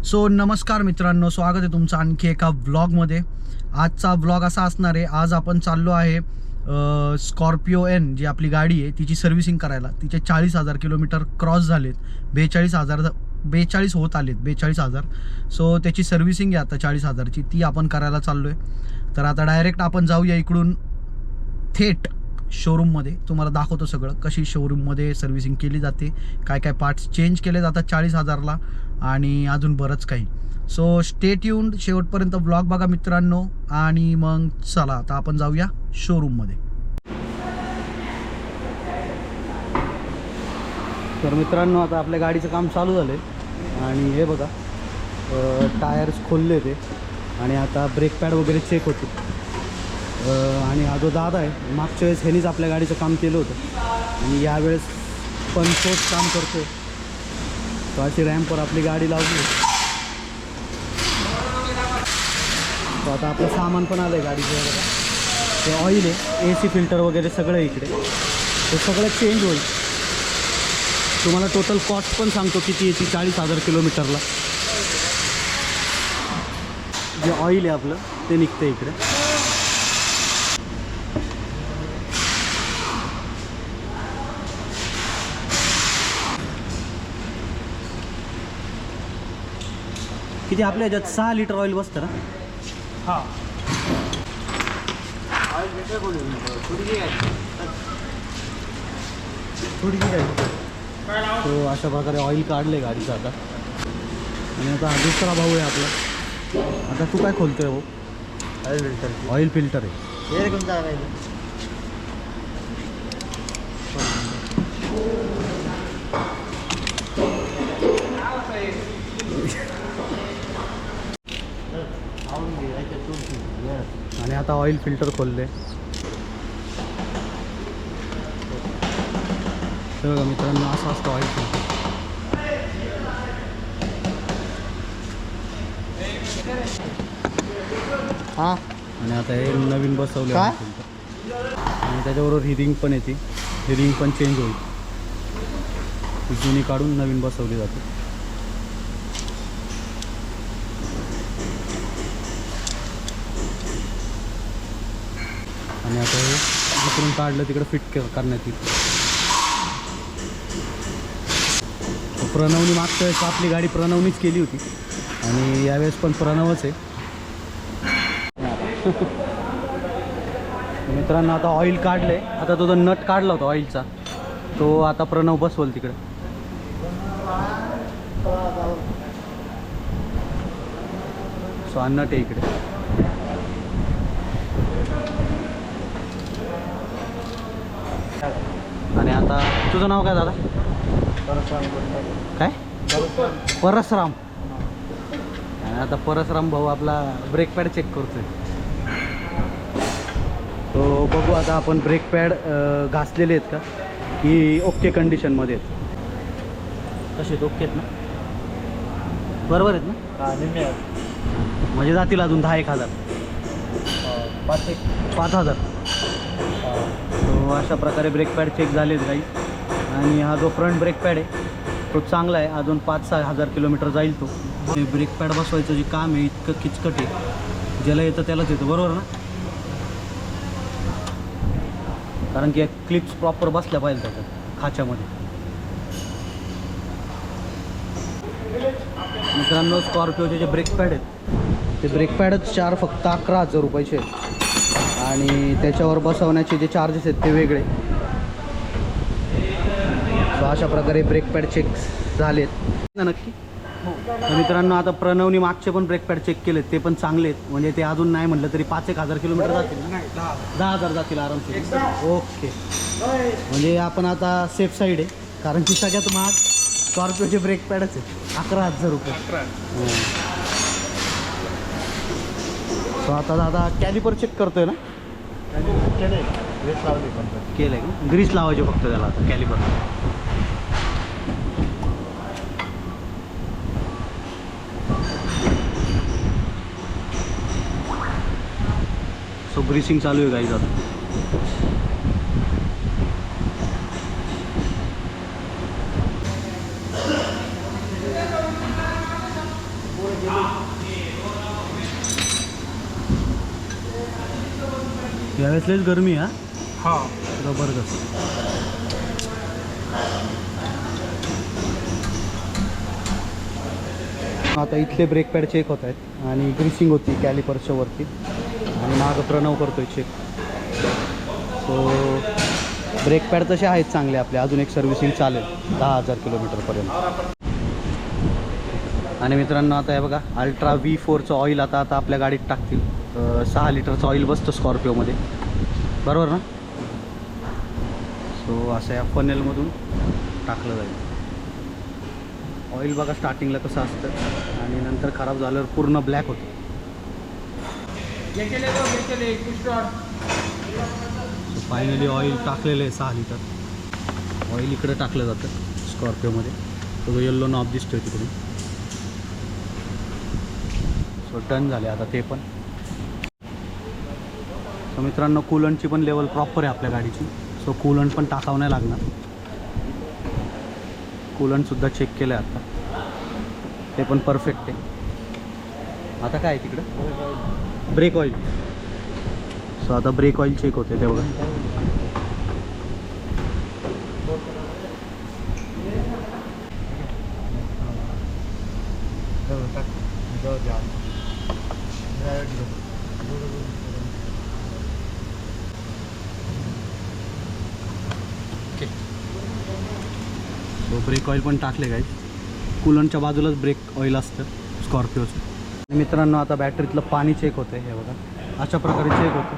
So नमस्कार मित्रांनो, स्वागत आहे तुमचं आणखी एका व्लॉगमध्ये। आजचा व्लॉग असा असणार आहे, आज आपण चाललो आहे स्कॉर्पिओ एन जी आपली गाडी आहे तिची सर्व्हिसिंग करायला। तिचे 40,000 किलोमीटर क्रॉस झालेत, 42,000 होत आलेत, 42,000। सो त्याची सर्व्हिसिंग आहे आता 40,000ची, ती आपण करायला चाललो आहे। तर आता डायरेक्ट आपण जाऊया इकडून थेट शोरूममध्ये, तुम्हाला दाखवतो सगळं कशी शोरूममध्ये सर्व्हिसिंग केली जाते, काय काय पार्ट्स चेंज केले जातात 40,000ला आणि अजून बरंच काही। सो स्टे ट्यून्ड, शेवटपर्यंत ब्लॉग बघा मित्रांनो। आणि मग चला आता आपण जाऊया शोरूममध्ये। तर मित्रांनो आता आपल्या गाडीचं काम चालू झालं आहे आणि हे बघा टायर्स खोलले ते आणि आता ब्रेक पॅड वगैरे चेक होते। आणि हा जो दादा आहे, मागच्या वेळेस ह्यानीच आपल्या गाडीचं काम केलं होतं आणि यावेळेस पण तोच काम करतो। तो अशी रॅम्पवर आपली गाडी लावली। तो आता आपलं सामान पण आलं आहे गाडीचं, बघा ते ऑइल आहे, AC फिल्टर वगैरे सगळं इकडे, ते सगळं चेंज होईल। तुम्हाला टोटल कॉस्ट पण सांगतो किती येते 40,000 किलोमीटरला। जे ऑइल आहे आपलं ते निघतं इकडे। किती आपल्या ह्याच्यात 6 लिटर ऑइल बसतं ना? हां थोडी काय तो अशा प्रकारे ऑइल काढले गाडीचं आता। आणि आता हा दुसरा भाऊ आहे आपला। आता तू काय खोलतोय भाऊ? ऑइल फिल्टर आहे। हे कोणता आहे? आणि आता ऑइल फिल्टर खोलले। हे बघा मित्रांनो, असं असतं ऑइल फिल्टर। हां आणि आता हे नवीन बसवले काय? फिल्टर आणि त्याच्याबरोबर ही रिंग पण येते, ही रिंग पण चेंज होईल, ती जुनी काढून नवीन बसवली जाते। आणि आता हे जिकडून काढलं तिकडे फिट करण्यात येईल। प्रणवनी मागच्या वेळेस आपली गाडी प्रणवनीच केली होती आणि यावेळेस पण प्रणवच आहे। मित्रांनो आता ऑइल काढले, आता तो नट काढला होता ऑइलचा, तो आता प्रणव बसवल तिकडे। सो हा नट आहे इकडे। आणि आता तुझं नाव काय दादा? काय? परसराम। आणि आता परसराम भाऊ आपला ब्रेक पॅड चेक करतोय। तो बघू आता आपण ब्रेक पॅड घासलेले आहेत का की ओके कंडिशनमध्ये आहेत, कसे आहेत? ओके आहेत ना? बरोबर आहेत ना? हां निम्मे आहेत. म्हणजे जातील अजून 10-1,000 5,000। तो अशा प्रकारे ब्रेक पॅड चेक झालेत काही। आणि हा जो फ्रंट ब्रेक पॅड आहे तो चांगला आहे, अजून 5-6 हजार किलोमीटर जाईल तो। हे ब्रेक पॅड बसवायचं जे काम आहे इतकं किचकट आहे, ज्याला येतं त्यालाच येतं, बरोबर ना? कारण की क्लिप्स प्रॉपर बसल्या पाहिजे त्याच्यात खाच्यामध्ये। मित्रांनो स्कॉर्पिओचे जे ब्रेक पॅड आहेत ते ब्रेक पॅडच फक्त 11,000 रुपयाचे आहेत आणि त्याच्यावर बसवण्याचे जे चार्जेस आहेत ते वेगळे। सो अशा प्रकारे ब्रेक पॅड चेक झालेत ना नक्की? तर मित्रांनो आता प्रणवनी मागचे पण ब्रेक पॅड चेक केलेत, ते पण चांगले आहेत। म्हणजे ते अजून नाही म्हटलं तरी 5-1,000 किलोमीटर जातील ना? 10,000 जातील आरामशीर। ओके, म्हणजे आपण आता सेफ साईड आहे, कारण की सगळ्यात महाग स्कॉर्पिओचे ब्रेक पॅडच आहेत, 11,000 रुपये। सो आता दादा कॅलिपर चेक करतोय ना? केलं आहे का? ग्रीस लावायचे फक्त त्याला आता कॅलिपर। सो ग्रीसिंग चालू आहे गाईज आता। यावेळेस लयच गरमी आहे हा जबरदस्त. आता इथले ब्रेक पॅड चेक होत आहेत आणि ग्रीसिंग होती कॅलिपर्सच्या वरती आणि मागं प्रणव करतोय चेक. सो ब्रेक पॅड तसे आहेत चांगले आपले. अजून एक सर्व्हिसिंग चालेल 10,000 किलोमीटरपर्यंत. आणि मित्रांनो आता हे बघा अल्ट्रा V4चं ऑइल आता आपल्या गाडीत टाकतील. 6 लिटरचं ऑइल बसतं स्कॉर्पिओमध्ये, बरोबर ना. सो असं या फनेलमधून टाकलं जाईल ऑइल. बघा स्टार्टिंगला कसं असतं आणि नंतर खराब झाल्यावर पूर्ण ब्लॅक होतं. फायनली ऑइल टाकलेलं आहे 6 लिटर ऑइल इकडे टाकलं जातं स्कॉर्पिओमध्ये. तो येल्लो नॉब दिसतोय तिकडे. सो डन झाले आता ते पण. सो मित्रांनो कूलंटची पण लेवल प्रॉपर आहे आपल्या गाडीची. सो कूलंट पण टाकावं नाही लागणार. कूलंटसुद्धा चेक केलं आहे आता, ते पण परफेक्ट आहे. आता काय आहे तिकडं ब्रेक ऑइल. सो आता ब्रेक ऑइल चेक होते ते बघा. सो ब्रेक ऑइल पण टाकले काय. कूलंटच्या बाजूलाच ब्रेक ऑइल असतं स्कॉर्पिओचं. मित्रांनो आता बॅटरीतलं पाणी चेक होतं हे बघा. अशा प्रकारे चेक होतं.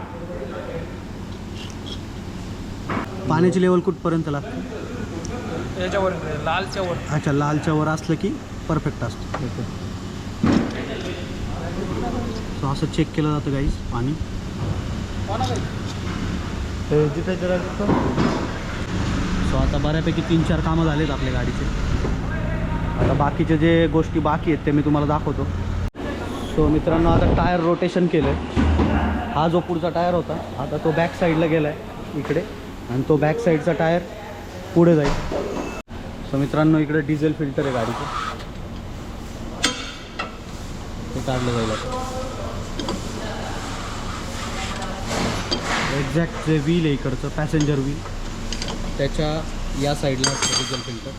पाण्याची लेवल कुठपर्यंत लागते याच्यावर लालच्या वर. अच्छा लालच्या वर असलं की परफेक्ट असतं. सो असं चेक केलं जातं गाईज पाणी. सो आता बऱ्यापैकी 3-4 कामं झालेत आपल्या गाडीचे. आता बाकीचे जे गोष्टी बाकी आहेत ते मी तुम्हाला दाखवतो. सो मित्रांनो आता टायर रोटेशन केलं. हा जो पुढचा टायर होता आता तो बॅक साईडला गेला आहे इकडे आणि तो बॅक साईडचा टायर पुढे जाईल. सो मित्रांनो इकडे डिझेल फिल्टर आहे गाडीचं, ते काढलं जाईल आता. एक्झॅक्ट जे व्हील आहे इकडचं पॅसेंजर व्हील त्याच्या या साईडला असतं डिझेल फिल्टर.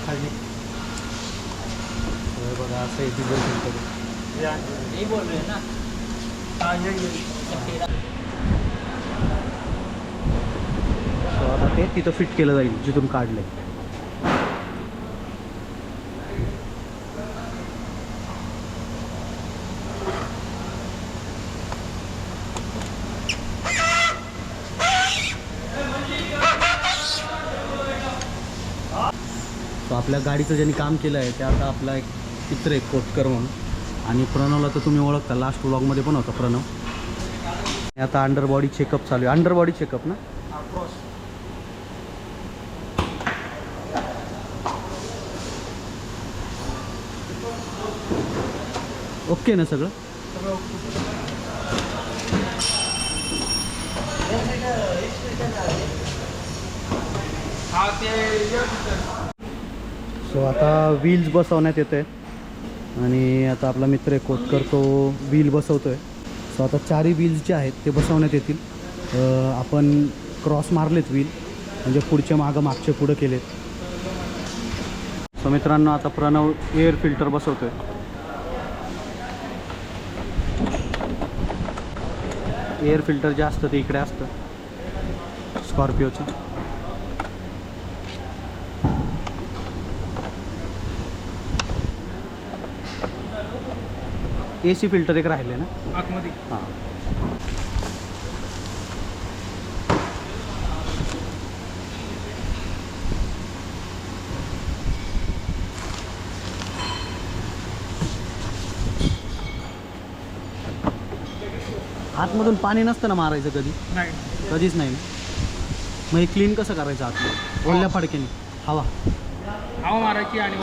खाली बघा असं आहे डिझेल फिल्टर. यही बोल रहे हैं ना. हाँ यही. सो आता ते तिथं फिट केलं जाईल जिथून काढलं आहे. सो आपल्या गाडीचं ज्यांनी काम केलं आहे ते आता आपला एक मित्र आहे कोटकर म्हणून. आणि प्रणवला तर तुम्ही ओळखता, लास्ट व्लॉगमध्ये पण होता प्रणव. आता अंडर बॉडी चेकअप चालू आहे. अंडर बॉडी चेकअप ना. ओके ना सगळं. सो आता व्हील्स बसवण्यात येते आणि आता आपला मित्र आहे कोटकर तो व्हील बसवतो आहे. सो आता 4ही व्हील्स जे आहेत ते बसवण्यात येतील. आपण क्रॉस मारलेत व्हील म्हणजे पुढचे मागं मागचे पुढं केलेत. सो मित्रांनो आता प्रणव एअर फिल्टर बसवतो आहे. एअर फिल्टर जे असतं ते इकडे असतं स्कॉर्पिओचं. AC फिल्टर एक राहिले ना आतमध्ये. हां. आतमधून पाणी नसतं ना मारायचं कधी. नाही. कधीच नाही ना. मग हे क्लीन कसं करायचं आतलं ओल्या फडक्याने. हवा हवा मारायची आणि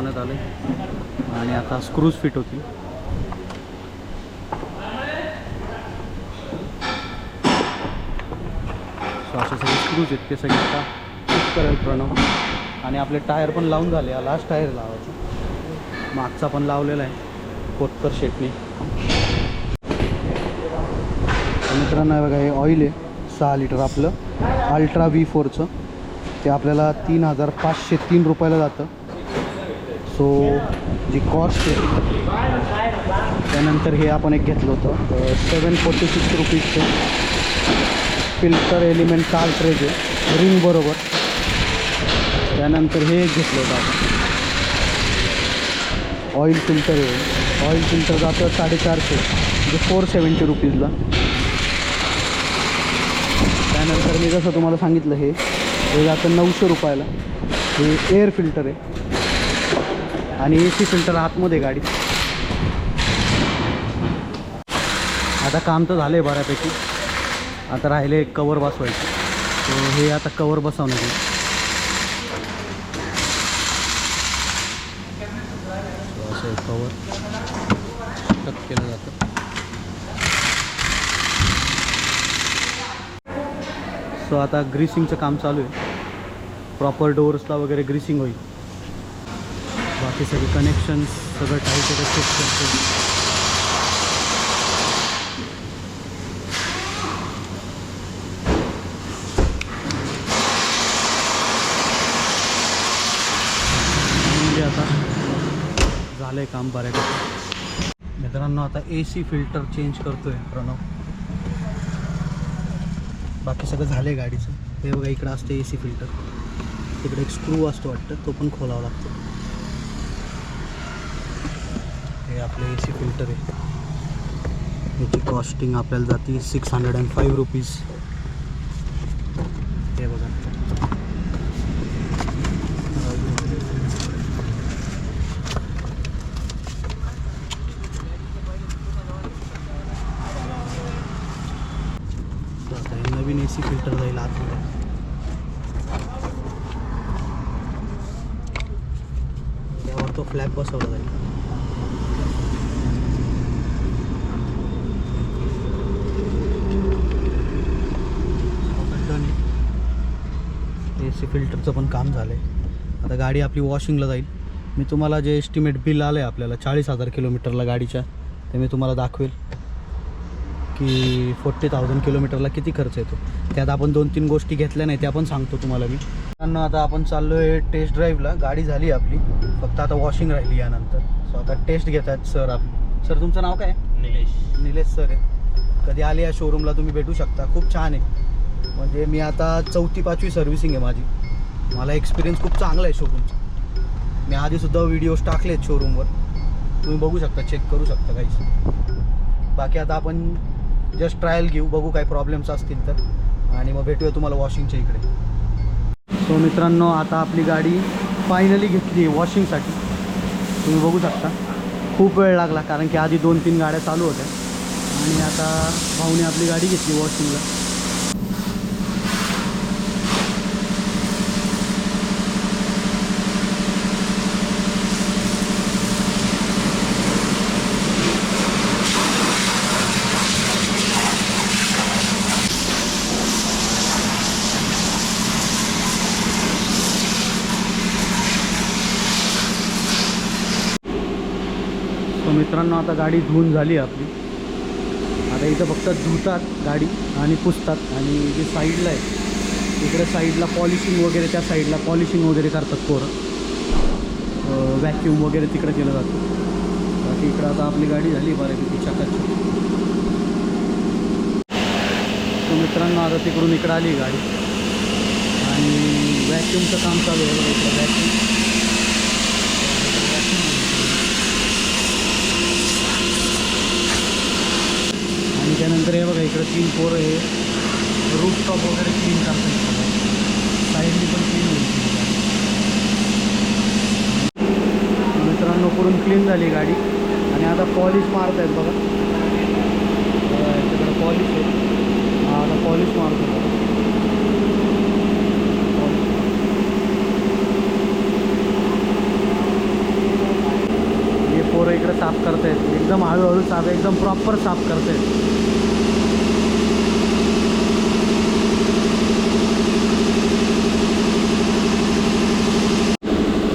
बसवण्यात आलं आणि आता स्क्रूज फिट होतील. सो असे सगळे स्क्रूज आहेत ते सगळे आता फिट करेल प्रणव. आणि आपले टायर पण लावून झाले. लास्ट टायर लावायचं, मागचा पण लावलेला आहे कोतकर शेटने. मित्रांनो बघा हे ऑइल आहे 6 लिटर आपलं अल्ट्रा V4चं. ते आपल्याला 3,503 रुपयाला जातं. सो जी कॉस्ट आहे त्यानंतर हे आपण एक घेतलं होतं 746 रुपीजचं फिल्टर एलिमेंट कार्ट्रेज आहे रिंग बरोबर. त्यानंतर हे एक घेतलं होतं आपण ऑइल फिल्टर आहे. ऑइल फिल्टर जातं 450 म्हणजे 470 रुपीजला. त्यानंतर मी जसं तुम्हाला सांगितलं हे जातं 900 रुपयाला. हे एअर फिल्टर आहे आणि AC फिल्टर आतमध्ये गाडी. आता काम तर झालं आहे बऱ्यापैकी. आता राहिले कवर बसवायचे. तर हे आता कवर बसवणार आहे. असं कवर टक केलं जातं. सो आता ग्रीसिंगचं काम चालू आहे. प्रॉपर डोअर्सला वगैरे ग्रीसिंग होईल. बाकी सगळे कनेक्शन्स सगळं टाईट आहे चेक करतो. म्हणजे आता झालं आहे काम बऱ्यापैकी. मित्रांनो आता AC फिल्टर चेंज करतो आहे प्रणव. बाकी सगळं झालं आहे गाडीचं. हे बघा इकडं असते AC फिल्टर. तिकडे एक स्क्रू असतो वाटतं, तो पण खोलावा लागतो. हे आपलं AC फिल्टर आहे. याची कॉस्टिंग आपल्याला जाते 605 रुपीज. हे बघा आता हे नवीन AC फिल्टर जाईल आतमध्ये. त्यावर तो फ्लॅप बसवला जाईल. AC फिल्टरचं पण काम झालं आहे. आता गाडी आपली वॉशिंगला जाईल. मी तुम्हाला जे एस्टिमेट बिल आलं आहे आपल्याला 40,000 किलोमीटरला गाडीच्या, ते मी तुम्हाला दाखवेल की 40,000 किलोमीटरला किती खर्च येतो. त्यात आपण 2-3 गोष्टी घेतल्या नाही, त्या पण सांगतो तुम्हाला मी. आता आपण चाललो आहे टेस्ट ड्राईव्हला. गाडी झाली आपली, फक्त आता वॉशिंग राहिली यानंतर. सो आता टेस्ट घेत आहेत सर आपली. सर तुमचं नाव काय? निलेश सर आहे. कधी आले या शोरूमला तुम्ही भेटू शकता. खूप छान आहे. म्हणजे मी आता 4थी-5वी सर्व्हिसिंग आहे माझी. मला एक्सपिरियन्स खूप चांगला आहे शोरूमचा. मी आधीसुद्धा व्हिडिओज टाकले आहेत शोरूमवर, तुम्ही बघू शकता, चेक करू शकता काहीच. बाकी आता आपण जस्ट ट्रायल घेऊ, बघू काय प्रॉब्लेम्स असतील तर, आणि मग भेटूया तुम्हाला वॉशिंगच्या इकडे. सो मित्रांनो आता आपली गाडी फायनली घेतली वॉशिंगसाठी. तुम्ही बघू शकता खूप वेळ लागला, कारण की आधी 2-3 गाड्या चालू होत्या आणि आता भाऊने आपली गाडी घेतली वॉशिंगला. मित्रांनो आता गाडी धुवून झाली आपली. आता इथं फक्त धुतात गाडी आणि पुसतात. आणि जे साईडला आहे इकडे साईडला पॉलिशिंग वगैरे, त्या साईडला पॉलिशिंग वगैरे करतात पोरं. वॅक्यूम वगैरे तिकडे केलं जातं. बाकी इकडं आता आपली गाडी झाली बऱ्यापैकी चकाचक. तर मित्रांनो आता तिकडून इकडं आली गाडी आणि वॅक्यूमचं काम चालू आहे. इकडं वॅक्यूम आणि त्यानंतर हे बघा इकडं 3 पोरं हे रूफटॉप वगैरे क्लीन करतात. साईडनी पण क्लीन होईल. मित्रांनो करून क्लीन झाली गाडी आणि आता पॉलिश मारत आहेत बघा. याच्याकडे पॉलिश आहे. आता पॉलिश मारतो बघा. हळूहळू साफ, एकदम प्रॉपर साफ करते.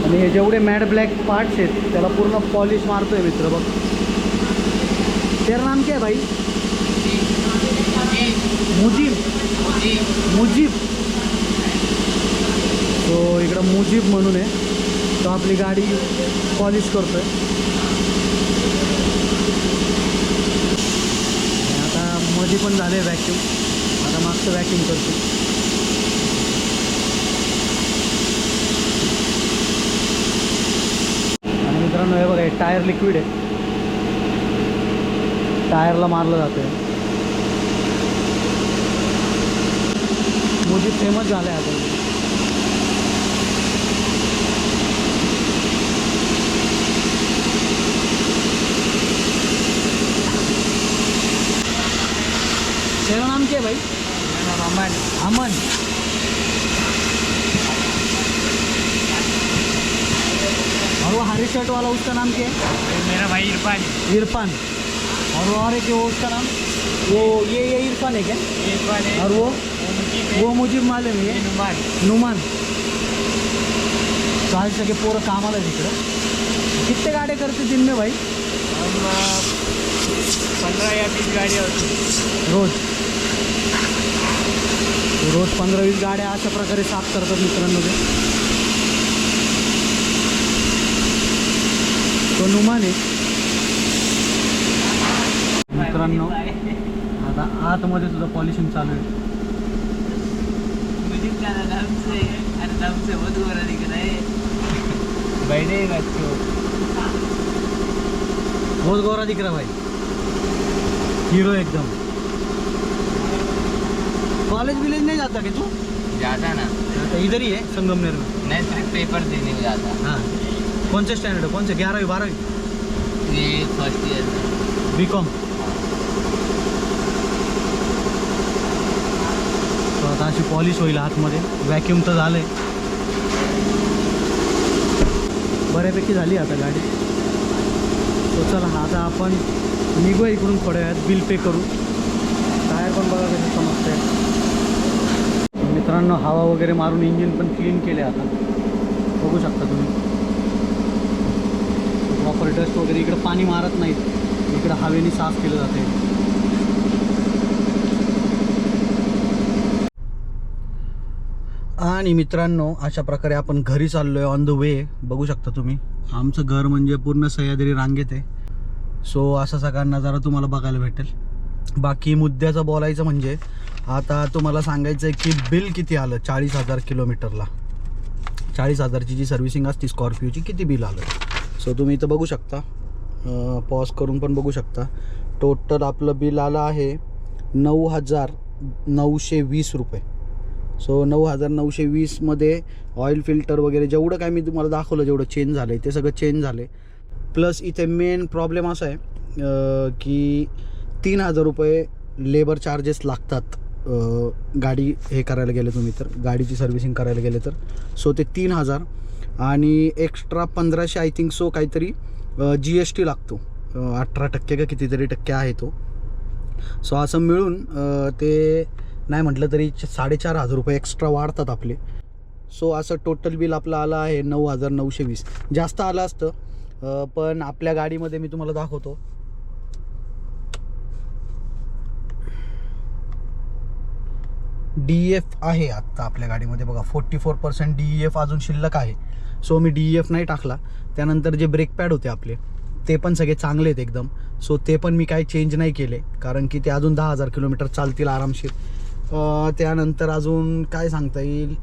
आणि हे जेवढे मॅट ब्लॅक पार्ट्स आहेत त्याला पूर्ण पॉलिश मारतोय मित्र. बघ, तेरा नाम क्या है भाई? मुजीब. मुजीब. तो इकडं मुजीब म्हणून आहे, तो आपली गाडी पॉलिश करतोय. आता मध्ये पण झाले व्हॅक्यूम, आता मागचं व्हॅक्यूम करतो. आणि मित्रांनो हे बघा, हे टायर लिक्विड आहे, टायरला मारलं जातं. मुजीब फेमस झालं आहे आता. तेरा नाम क्या है भाई? मेरा नाम अमन. अमन. और वो हरी शर्ट वाला उसका नाम क्या है? मेरा भाई इरफान. इरफान. और वो और एक वो उसका नाम, वो ये इरफान है क्या? इरफान है. और वो मुझे मालूम है, नुमान. नुमान. तो आज सगळे पोरं कामाला आहे तिकडं. किती गाड्या करते दिन में भाई? हम 15 या 20 गाड़ियाँ होती. रोज 15-20 गाड्या अशा प्रकारे साफ करतात मित्रांनो ते. तो नुमान आहे मित्रांनो. आता आतमध्ये सुद्धा पॉलिशिंग चालू आहे. मुझे क्या नाम से, अरे नाम से बहुत गोरा दिख रहा है. बैठे बच्चों. बहुत गोरा दिख रहा भाई, हीरो एकदम. कॉलेज विलेज नहीं जाता क्या तू? जाता ना. तो इधर ही है संगमनेर में. मैं सिर्फ पेपर देने को जाता. हाँ. कौन से स्टैंडर्ड है? कौन से? 11वीं 12वीं? ये फर्स्ट ईयर. B.Com. तो आता अशी पॉलिश होईल आतमध्ये. व्हॅक्यूम तर झालंय, बऱ्यापैकी झाली आता गाडी. तो चला आता आपण निघूया इकडून, थोड्या वेळात बिल पे करू. टायर पण बघा कसं समजतंय मित्रांनो. हवा वगैरे मारून इंजिन पण क्लीन केले आता, बघू शकता तुम्ही. प्रॉपर डस्ट वगैरे इकडं पाणी मारत नाहीत, इकडं हवेने साफ केलं जाते. आणि मित्रांनो अशा प्रकारे आपण घरी चाललो आहे, ऑन द वे. बघू शकता तुम्ही, आमचं घर म्हणजे पूर्ण सह्याद्री रांगेत आहे. सो असा सगळा नजारा तुम्हाला बघायला भेटेल. बाकी मुद्द्याचं बोलायचं म्हणजे आता तुम्हाला सांगायचं आहे की बिल किती आलं 40,000 किलोमीटरला. 40,000ची जी सर्व्हिसिंग असते स्कॉर्पिओची, किती बिल आलं. सो तुम्ही इथं बघू शकता, पॉज करून पण बघू शकता. टोटल आपलं बिल आलं आहे 9,920 रुपये. सो 9,920मध्ये ऑइल फिल्टर वगैरे जेवढं काय मी तुम्हाला दाखवलं, जेवढं चेंज झालं आहे ते सगळं चेंज झालं आहे. प्लस इथे मेन प्रॉब्लेम असा आहे की 3,000 रुपये लेबर चार्जेस लागतात गाडी हे करायला गेले तुम्ही तर, गाडीची सर्व्हिसिंग करायला गेले तर. सो ते 3,000 आणि एक्स्ट्रा 1,500 आय थिंक सो काहीतरी GST लागतो. 18% का कितीतरी टक्के आहे तो. सो असं मिळून ते नाही म्हटलं तरी 4,500 रुपये एक्स्ट्रा वाढतात आपले. सो असं टोटल बिल आपलं आलं आहे 9,920. जास्त आलं असतं पण आपल्या गाडीमध्ये मी तुम्हाला दाखवतो. DEF आहे आत्ता आपल्या गाडीमध्ये बघा, 44% DEF अजून शिल्लक आहे. सो मी DEF नाही टाकला. त्यानंतर जे ब्रेक पॅड होते आपले ते पण सगळे चांगले आहेत एकदम. सो ते पण मी काही चेंज नाही केले, कारण की ते अजून 10,000 किलोमीटर चालतील आरामशीर. त्यानंतर अजून काय सांगता येईल,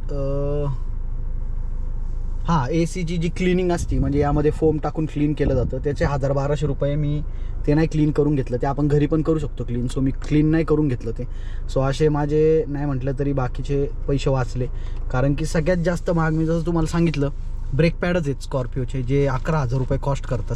हां ACची जी क्लिनिंग असते, म्हणजे यामध्ये फोम टाकून क्लीन केलं जातं, त्याचे 1,000-1,200 रुपये मी ते नाही क्लीन करून घेतलं. ते आपण घरी पण करू शकतो क्लीन. सो मी क्लीन नाही करून घेतलं ते. सो असे माझे नाही म्हटलं तरी बाकीचे पैसे वाचले, कारण की सगळ्यात जास्त महाग मी जसं तुम्हाला सांगितलं ब्रेक पॅडच आहेत स्कॉर्पिओचे, जे 11,000 रुपये कॉस्ट करतात.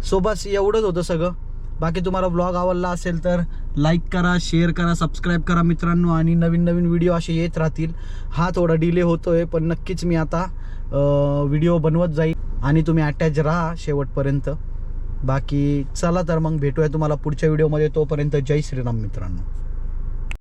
सो बस एवढंच होतं सगळं. बाकी तुम्हाला ब्लॉग आवडला असेल तर लाईक करा, शेअर करा, सबस्क्राईब करा मित्रांनो. आणि नवीन नवीन व्हिडिओ असे येत राहतील. हा थोडा डिले होतो आहे पण नक्कीच मी आता व्हिडिओ बनवत जाईल आणि तुम्ही अटॅच राहा शेवटपर्यंत. बाकी चला तर मग भेटूया तुम्हाला पुढच्या व्हिडिओमध्ये. तोपर्यंत जय श्रीराम मित्रांनो.